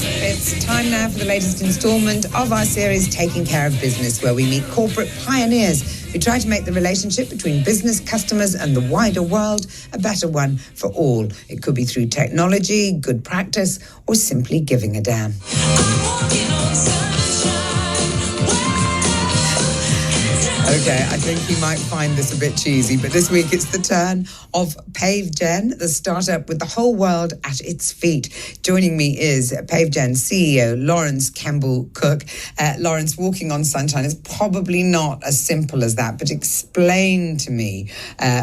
Yeah, it's time now for the latest instalment of our series, Taking Care of Business, where we meet corporate pioneers who try to make the relationship between business, customers and the wider world a better one for all. It could be through technology, good practice, or simply giving a damn. Okay, I think you might find this a bit cheesy, but this week it's the turn of Pavegen, the startup with the whole world at its feet. Joining me is Pavegen CEO Laurence Kemball-Cook. Laurence, walking on sunshine is probably not as simple as that, but explain to me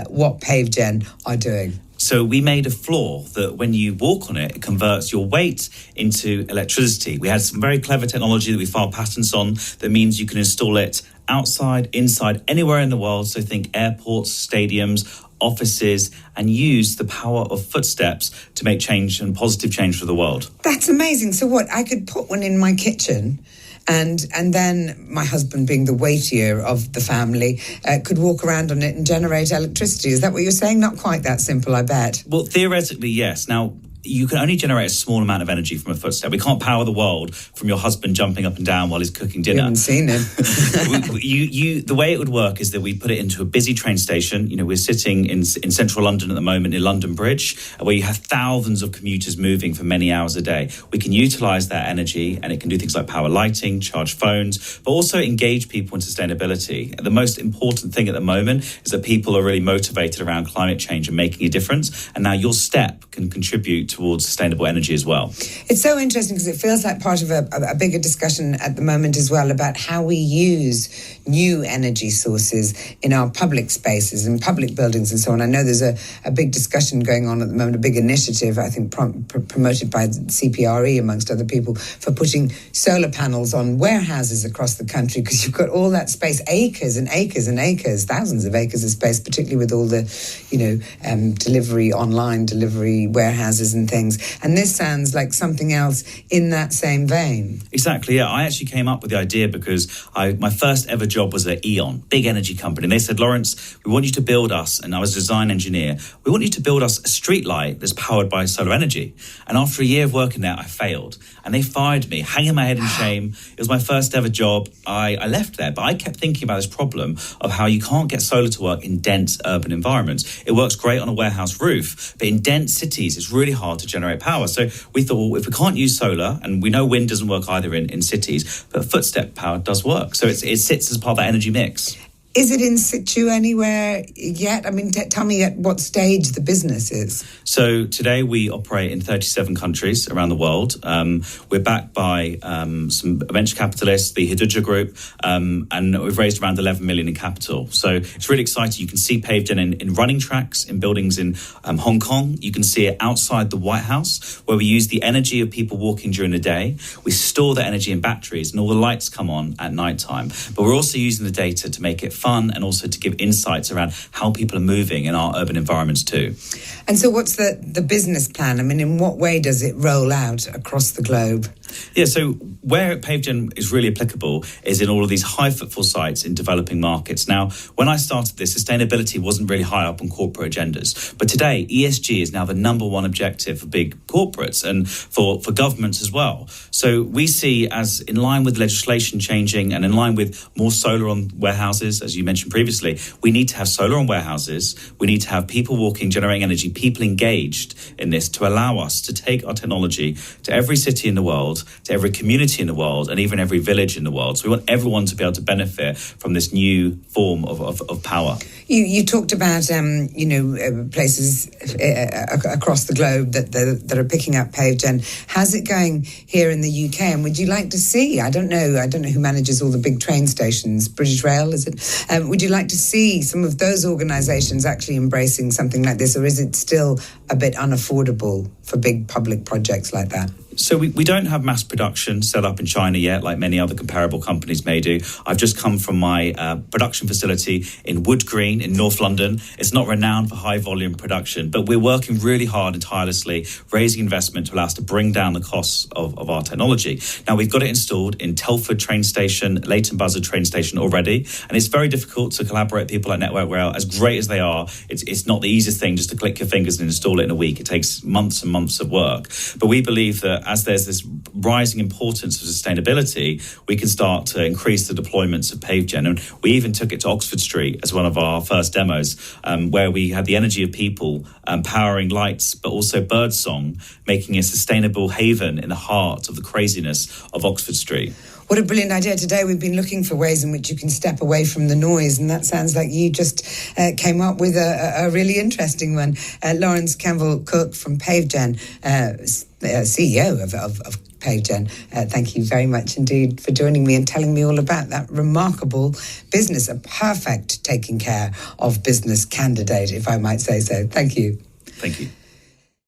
what Pavegen are doing. So we made a floor that when you walk on it, it converts your weight into electricity. We had some very clever technology that we filed patents on that means you can install it outside, inside, anywhere in the world. So think airports, stadiums, offices, and use the power of footsteps to make change and positive change for the world. That's amazing. So what, I could put one in my kitchen and then my husband, being the weightier of the family, could walk around on it and generate electricity. Is that what you're saying? Not quite that simple, I bet. Well, theoretically, yes. Now, you can only generate a small amount of energy from a footstep. We can't power the world from your husband jumping up and down while he's cooking dinner. You haven't seen him. The way it would work is that we put it into a busy train station. You know, we're sitting in central London at the moment in London Bridge, where you have thousands of commuters moving for many hours a day. We can utilise that energy, and it can do things like power lighting, charge phones, but also engage people in sustainability. The most important thing at the moment is that people are really motivated around climate change and making a difference. And now your step can contribute towards sustainable energy as well. It's so interesting because it feels like part of a bigger discussion at the moment as well about how we use new energy sources in our public spaces and public buildings and so on. I know there's a big discussion going on at the moment, a big initiative, I think promoted by CPRE amongst other people, for putting solar panels on warehouses across the country, because you've got all that space, acres and acres and acres, thousands of acres of space, particularly with all the, online delivery warehouses and things. And this sounds like something else in that same vein. Exactly, yeah. I actually came up with the idea because my first ever job was at E.ON, big energy company. And they said, Laurence, we want you to build us, and I was a design engineer, we want you to build us a street light that's powered by solar energy. And after a year of working there, I failed. And they fired me, hanging my head in shame. It was my first ever job. I left there, but I kept thinking about this problem of how you can't get solar to work in dense urban environments. It works great on a warehouse roof, but in dense cities, it's really hard to generate power. So we thought, well, if we can't use solar, and we know wind doesn't work either in cities, but footstep power does work. So it sits as part of that energy mix. Is it in situ anywhere yet? I mean, tell me at what stage the business is. So today we operate in 37 countries around the world. We're backed by some venture capitalists, the Hiduja Group, and we've raised around 11 million in capital. So it's really exciting. You can see Pavegen in running tracks, in buildings in Hong Kong. You can see it outside the White House, where we use the energy of people walking during the day. We store the energy in batteries, and all the lights come on at night time. But we're also using the data to make it fun and also to give insights around how people are moving in our urban environments too. And so what's the business plan? I mean, in what way does it roll out across the globe? Yeah, so where Pavegen is really applicable is in all of these high footfall sites in developing markets. Now, when I started this, sustainability wasn't really high up on corporate agendas. But today, ESG is now the number one objective for big corporates and for governments as well. So we see, as in line with legislation changing and in line with more solar on warehouses, as you mentioned previously, we need to have solar on warehouses. We need to have people walking, generating energy, people engaged in this to allow us to take our technology to every city in the world, to every community in the world, and even every village in the world. So we want everyone to be able to benefit from this new form of power. You talked about places across the globe that are picking up Pavegen. How's it going here in the UK? And would you like to see? I don't know who manages all the big train stations. British Rail, is it? Would you like to see some of those organisations actually embracing something like this, or is it still a bit unaffordable for big public projects like that? So we don't have mass production set up in China yet, like many other comparable companies may do. I've just come from my production facility in Wood Green in North London. It's not renowned for high volume production, but we're working really hard and tirelessly, raising investment to allow us to bring down the costs of our technology. Now, we've got it installed in Telford train station, Leighton Buzzard train station already, and it's very difficult to collaborate with people like Network Rail. As great as they are, it's not the easiest thing just to click your fingers and install install it in a week. It takes months and months of work. But we believe that as there's this rising importance of sustainability, we can start to increase the deployments of Pavegen. And we even took it to Oxford Street as one of our first demos, where we had the energy of people powering lights, but also birdsong, making a sustainable haven in the heart of the craziness of Oxford Street. What a brilliant idea. Today we've been looking for ways in which you can step away from the noise, and that sounds like you just came up with a really interesting one. Laurence Kemball-Cook from Pavegen, CEO of Pavegen, thank you very much indeed for joining me and telling me all about that remarkable business, a perfect taking care of business candidate, if I might say so. Thank you. Thank you.